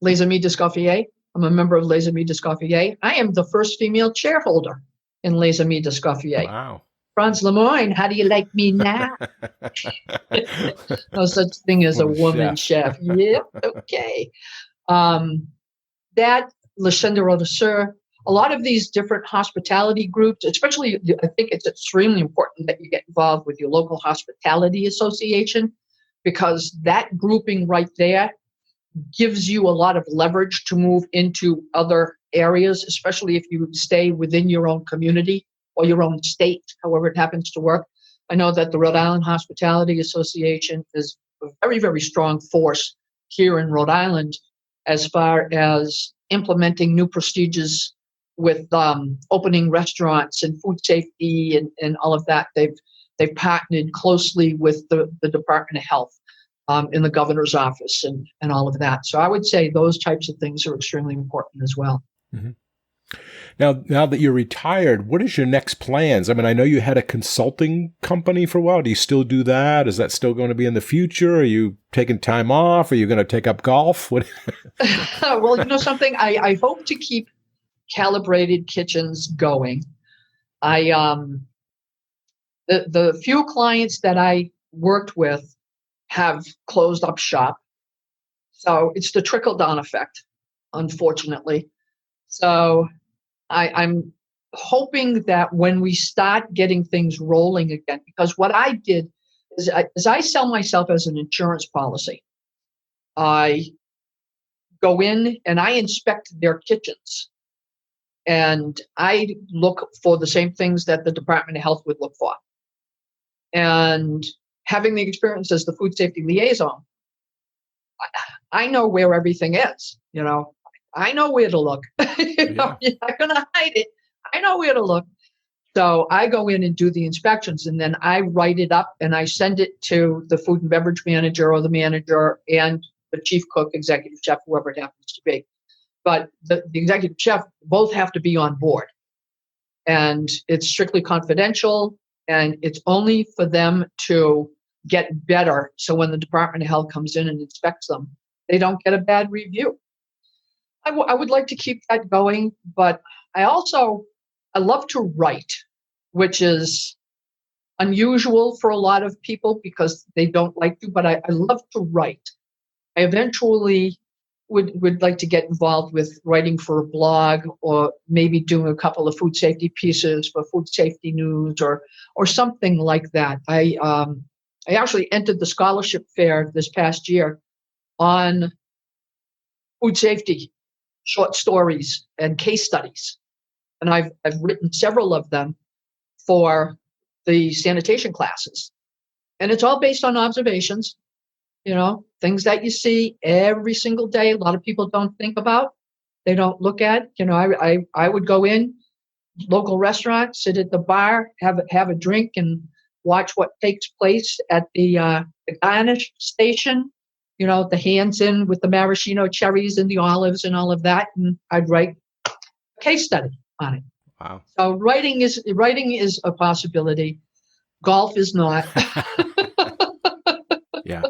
Les Amis d'Escoffier. I'm a member of Les Amis d'Escoffier. I am the first female shareholder in Les Amis d'Escoffier. Wow. Franz Lemoyne, how do you like me now? No such thing as a woman chef. Yeah, okay. That, Le Chendreau de Sur, a lot of these different hospitality groups, especially, I think it's extremely important that you get involved with your local hospitality association, because that grouping right there gives you a lot of leverage to move into other areas, especially if you stay within your own community or your own state, however it happens to work. I know that the Rhode Island Hospitality Association is a very, very strong force here in Rhode Island as far as implementing new procedures with opening restaurants and food safety and all of that. They've partnered closely with the Department of Health in the governor's office and all of that. So I would say those types of things are extremely important as well. Mm-hmm. Now that you're retired, what is your next plans? I mean, I know you had a consulting company for a while. Do you still do that? Is that still going to be in the future? Are you taking time off? Are you going to take up golf? What? Well, something, I hope to keep Calibrated Kitchens going. The few clients that I worked with have closed up shop. So it's the trickle-down effect, unfortunately. So I'm hoping that when we start getting things rolling again, because what I did is I sell myself as an insurance policy. I go in and I inspect their kitchens. And I look for the same things that the Department of Health would look for. And having the experience as the food safety liaison, I know where everything is, I know where to look. You're not going to hide it. I know where to look. So I go in and do the inspections, and then I write it up and I send it to the food and beverage manager or the manager and the chief cook, executive chef, whoever it happens to be. But the executive chef both have to be on board. And it's strictly confidential, and it's only for them to get better. So when the Department of Health comes in and inspects them, they don't get a bad review. I would like to keep that going, but I love to write, which is unusual for a lot of people because they don't like to, but I love to write. I eventually would like to get involved with writing for a blog, or maybe doing a couple of food safety pieces for Food Safety News or something like that. I actually entered the scholarship fair this past year on food safety, short stories and case studies. And I've written several of them for the sanitation classes. And it's all based on observations, things that you see every single day. A lot of people don't think about, they don't look at. I would go in, local restaurant, sit at the bar, have a drink, and watch what takes place at the garnish station. The hands in with the maraschino cherries and the olives and all of that, and I'd write a case study on it. Wow. So writing is a possibility. Golf is not. Yeah.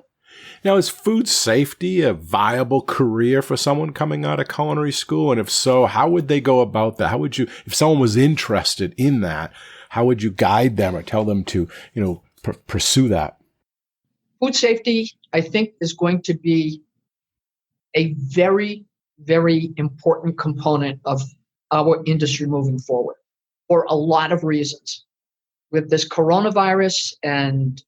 Now, is food safety a viable career for someone coming out of culinary school? And if so, how would they go about that? How would you, if someone was interested in that, how would you guide them or tell them to, pursue that? Food safety, I think, is going to be a very, very important component of our industry moving forward for a lot of reasons. With this coronavirus and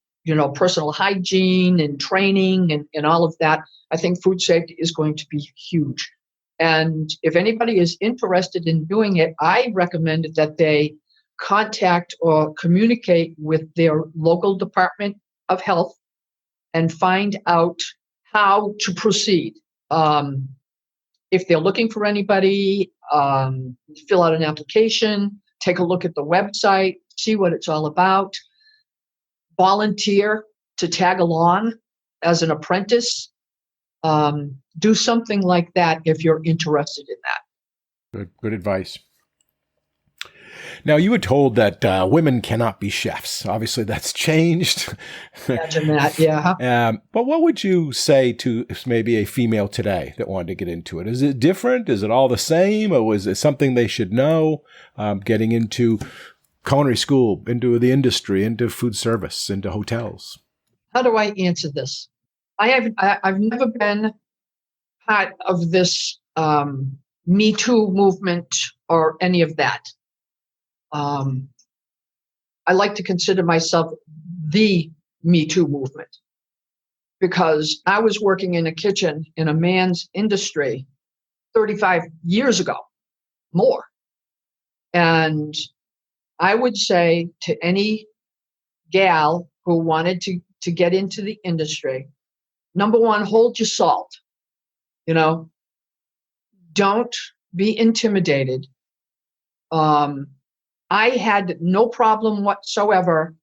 personal hygiene and training and all of that, I think food safety is going to be huge. And if anybody is interested in doing it, I recommend that they contact or communicate with their local Department of Health and find out how to proceed. If they're looking for anybody, fill out an application, take a look at the website, see what it's all about. Volunteer to tag along as an apprentice. Do something like that if you're interested in that. Good advice. Now, you were told that women cannot be chefs. Obviously, that's changed. Imagine that, yeah. But what would you say to maybe a female today that wanted to get into it? Is it different? Is it all the same? Or is it something they should know getting into culinary school, into the industry, into food service, into hotels? How do I answer this? I've never been part of this Me Too movement or any of that. I like to consider myself the Me Too movement, because I was working in a kitchen in a man's industry 35 years ago, more. And I would say to any gal who wanted to get into the industry, number one, hold your salt. Don't be intimidated. I had no problem whatsoever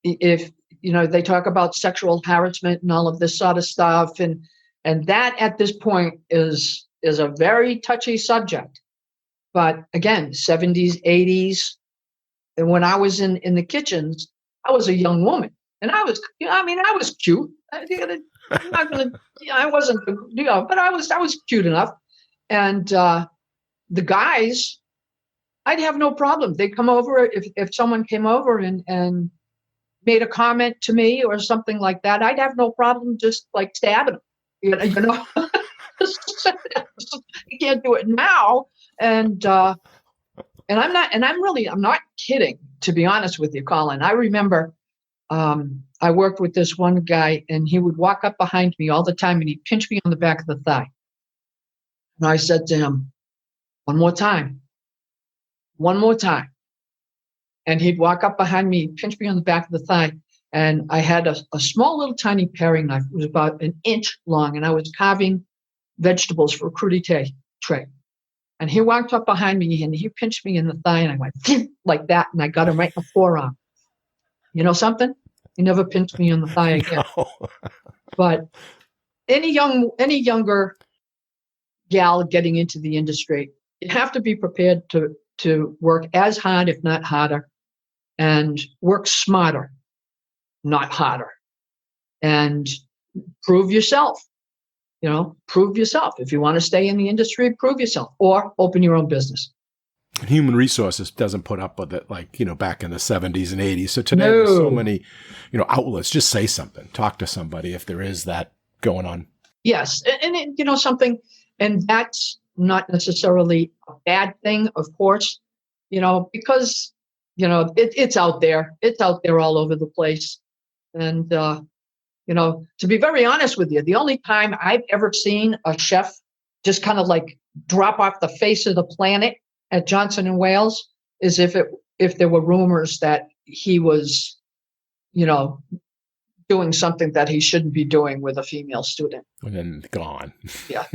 if, they talk about sexual harassment and all of this sort of stuff. And that at this point is a very touchy subject. But again, 70s, 80s, and when I was in the kitchens, I was a young woman, and I was, I was cute. I'm not gonna, I wasn't, but I was cute enough. And the guys, I'd have no problem. They'd come over if someone came over and made a comment to me or something like that. I'd have no problem just like stabbing them. You can't do it now. And I'm not kidding, to be honest with you, Colin. I remember I worked with this one guy, and he would walk up behind me all the time, and he'd pinch me on the back of the thigh. And I said to him, one more time. And he'd walk up behind me, pinch me on the back of the thigh. And I had a small little tiny paring knife. It was about an inch long, and I was carving vegetables for a crudité tray. And he walked up behind me, and he pinched me in the thigh, and I went like that, and I got him right in the forearm. You know something? He never pinched me in the thigh again. No. But any younger gal getting into the industry, you have to be prepared to work as hard, if not harder, and work smarter, not harder, and prove yourself. Prove yourself. If you want to stay in the industry, prove yourself, or open your own business. Human resources doesn't put up with it like, back in the 70s and 80s. So today there's so many, outlets. Just say something. Talk to somebody if there is that going on. Yes. And something, and that's not necessarily a bad thing, of course, because, it's out there. It's out there all over the place. And, to be very honest with you, the only time I've ever seen a chef just kind of like drop off the face of the planet at Johnson and Wales is if there were rumors that he was, doing something that he shouldn't be doing with a female student. And then gone. Yeah.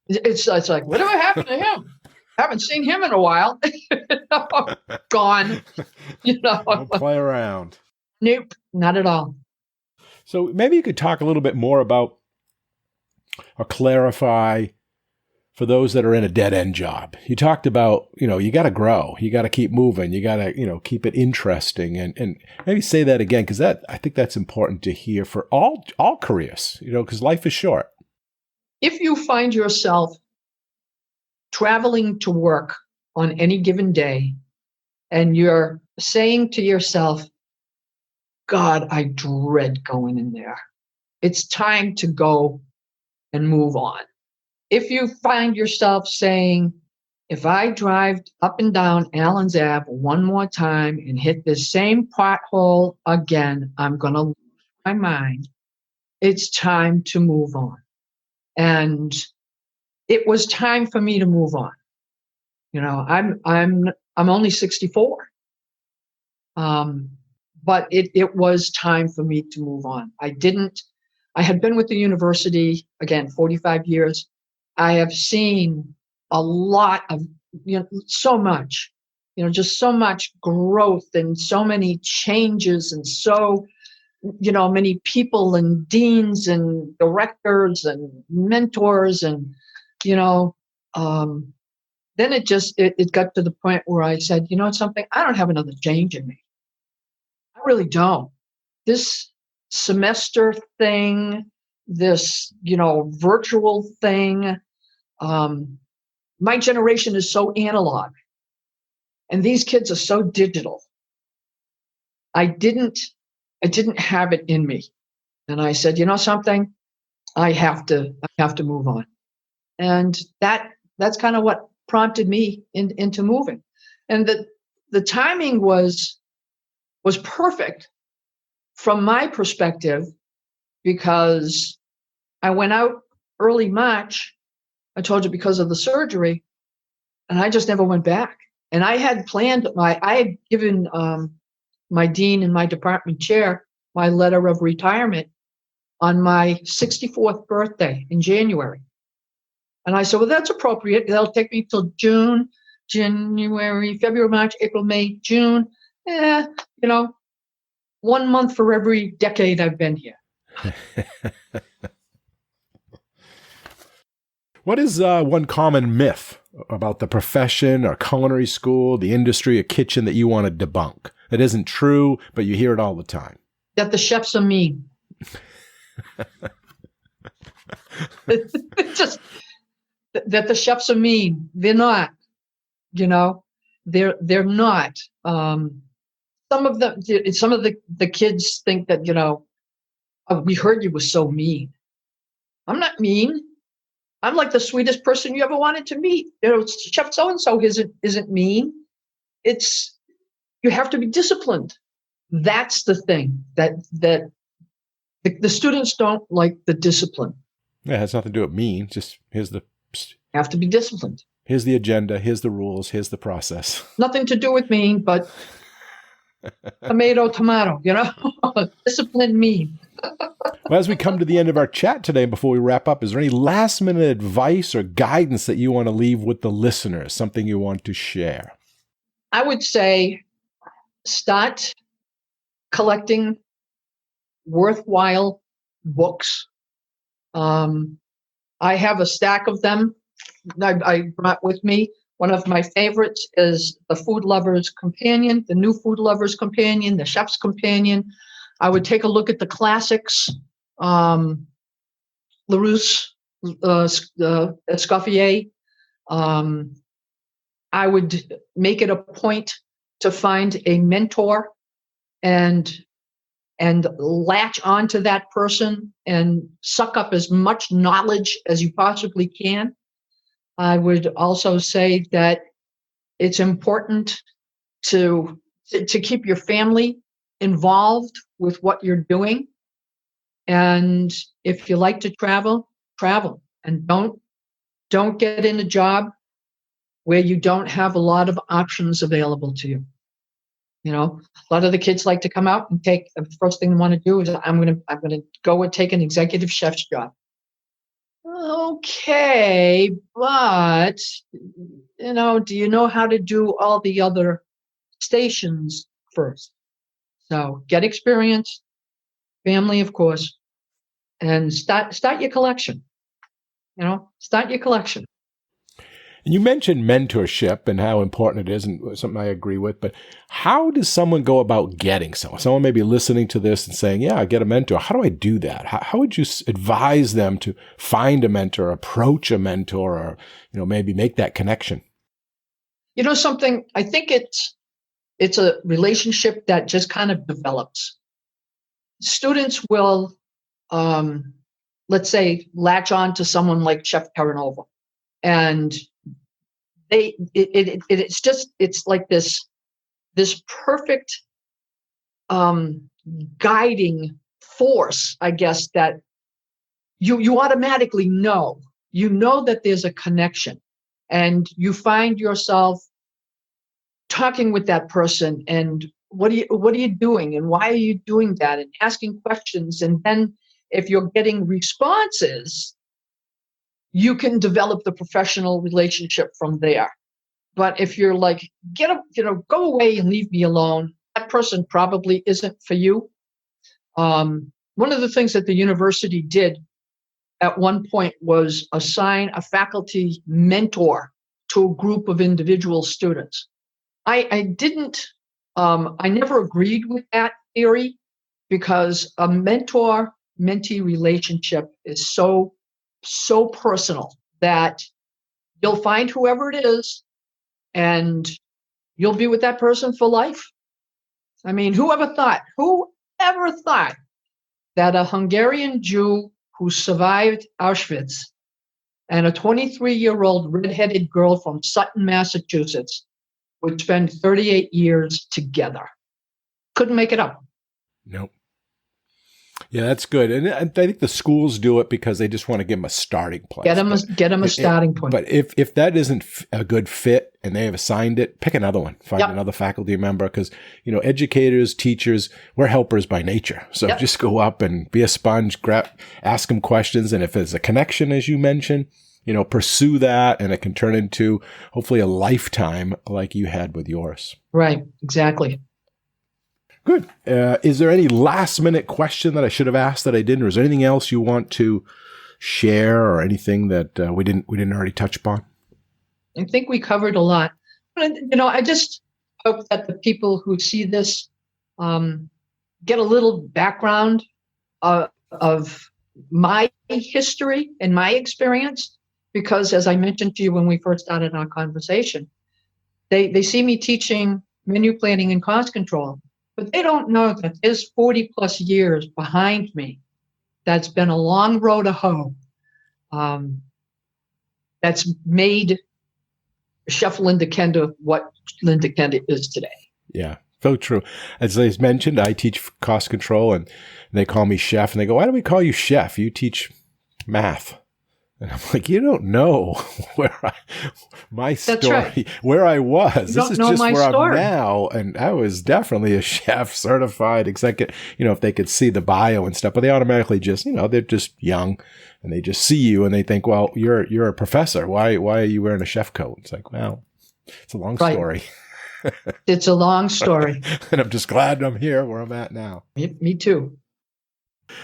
It's like, whatever happened to him? Haven't seen him in a while. Gone. Don't play around. Nope, not at all. So maybe you could talk a little bit more about or clarify for those that are in a dead-end job. You talked about, you got to grow. You got to keep moving. You got to, keep it interesting. And maybe say that again, because I think that's important to hear for all careers, because life is short. If you find yourself traveling to work on any given day and you're saying to yourself, God, I dread going in there. It's time to go and move on. If you find yourself saying, if I drive up and down Allen's Ave one more time and hit the same pothole again, I'm going to lose my mind. It's time to move on. And it was time for me to move on. I'm only 64. But it was time for me to move on. I had been with the university, again, 45 years. I have seen a lot of, so much, just so much growth and so many changes and so, many people and deans and directors and mentors and, then it got to the point where I said, something, I don't have another change in me. I really don't. This semester thing, this, virtual thing, my generation is so analog and these kids are so digital. I didn't have it in me. And I said, something, I have to move on. And that's kind of what prompted me into moving. And the timing was perfect from my perspective because I went out early March, I told you, because of the surgery, and I just never went back. And I had planned I had given my dean and my department chair my letter of retirement on my 64th birthday in January. And I said, well, that's appropriate. That'll take me till June, January, February, March, April, May, June. 1 month for every decade I've been here. What is one common myth about the profession or culinary school, the industry, a kitchen that you want to debunk? That isn't true, but you hear it all the time. That the chefs are mean. Just that the chefs are mean. They're not. They're not. Some of the kids think that, oh, we heard you were so mean. I'm not mean. I'm like the sweetest person you ever wanted to meet. Chef so-and-so isn't mean. It's, you have to be disciplined. That's the thing that the students don't like, the discipline. Yeah, it has nothing to do with mean. Just you have to be disciplined. Here's the agenda. Here's the rules. Here's the process. Nothing to do with mean, but tomato, discipline mean. Well, as we come to the end of our chat today, before we wrap up, is there any last minute advice or guidance that you want to leave with the listeners? Something you want to share? I would say start collecting worthwhile books. I have a stack of them I brought with me. One of my favorites is The Food Lover's Companion, The New Food Lover's Companion, The Chef's Companion. I would take a look at the classics, Larousse, Escoffier. I would make it a point to find a mentor and latch onto that person and suck up as much knowledge as you possibly can. I would also say that it's important to keep your family involved with what you're doing. And if you like to travel, travel, and don't get in a job where you don't have a lot of options available to you. You know, a lot of the kids like to come out and take, the first thing they want to do is I'm gonna go and take an executive chef's job. Okay, but do you know how to do all the other stations first? So get experience, family, of course, and start your collection. Start your collection. And you mentioned mentorship and how important it is, and something I agree with, but how does someone go about getting someone? Someone may be listening to this and saying, yeah, I get a mentor. How do I do that? How would you advise them to find a mentor, approach a mentor, or, maybe make that connection? Something, I think it's a relationship that just kind of develops. Students will, let's say, latch on to someone like Chef Terranova, and it's like this perfect guiding force, I guess, that you automatically know. You know that there's a connection, and you find yourself talking with that person, and what are you doing, and why are you doing that, and asking questions. And then if you're getting responses, you can develop the professional relationship from there. But if you're like, go away and leave me alone, that person probably isn't for you. One of the things that the university did at one point was assign a faculty mentor to a group of individual students. I never agreed with that theory, because a mentor-mentee relationship is so personal that you'll find whoever it is and you'll be with that person for life. I mean, whoever thought that a Hungarian Jew who survived Auschwitz and a 23-year-old redheaded girl from Sutton, Massachusetts would spend 38 years together? Couldn't make it up. Nope. Yeah, that's good. And I think the schools do it because they just want to give them a starting place. Get them a starting point. But if that isn't a good fit and they have assigned it, pick another one. Find another faculty member, because, educators, teachers, we're helpers by nature. So just go up and be a sponge, ask them questions. And if there's a connection, as you mentioned, pursue that, and it can turn into hopefully a lifetime like you had with yours. Right. Exactly. Good. Is there any last minute question that I should have asked that I didn't, or is there anything else you want to share, or anything that we didn't already touch upon? I think we covered a lot. But, I just hope that the people who see this get a little background of my history and my experience, because as I mentioned to you when we first started our conversation, they see me teaching menu planning and cost control. But they don't know that there's 40 plus years behind me. That's been a long road to hoe. That's made Chef Linda Kender what Linda Kender is today. Yeah, so true. As I mentioned, I teach cost control, and they call me chef, and they go, "Why do we call you chef? You teach math." And I'm like, you don't know my story, right. Where I was. This is just where I'm now. And I was definitely a chef, certified executive, if they could see the bio and stuff, but they automatically just, they're just young, and they just see you and they think, well, you're a professor. Why are you wearing a chef coat? It's like, well, it's a long story. It's a long story. And I'm just glad I'm here where I'm at now. Me too.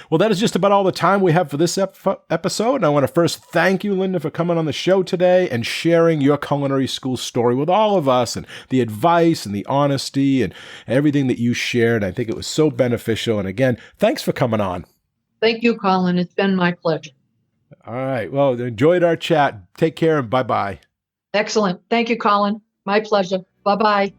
Well, that is just about all the time we have for this episode. And I want to first thank you, Linda, for coming on the show today and sharing your culinary school story with all of us, and the advice and the honesty and everything that you shared. I think it was so beneficial. And again, thanks for coming on. Thank you, Colin. It's been my pleasure. All right. Well, enjoyed our chat. Take care and bye-bye. Excellent. Thank you, Colin. My pleasure. Bye-bye.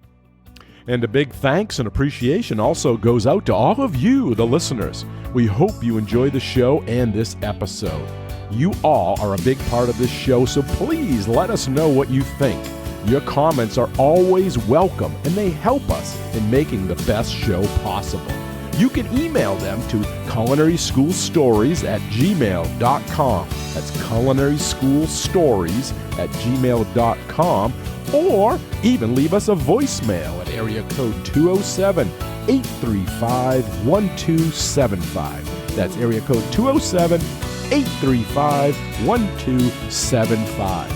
And a big thanks and appreciation also goes out to all of you, the listeners. We hope you enjoy the show and this episode. You all are a big part of this show, so please let us know what you think. Your comments are always welcome, and they help us in making the best show possible. You can email them to culinaryschoolstories@gmail.com. That's culinaryschoolstories@gmail.com. Or even leave us a voicemail at area code 207-835-1275. That's area code 207-835-1275.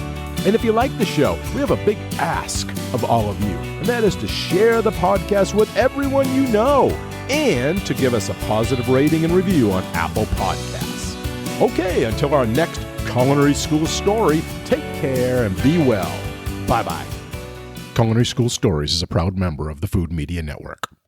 And if you like the show, we have a big ask of all of you, and that is to share the podcast with everyone you know and to give us a positive rating and review on Apple Podcasts. Okay, until our next Culinary School Story, take care and be well. Bye-bye. Culinary School Stories is a proud member of the Food Media Network.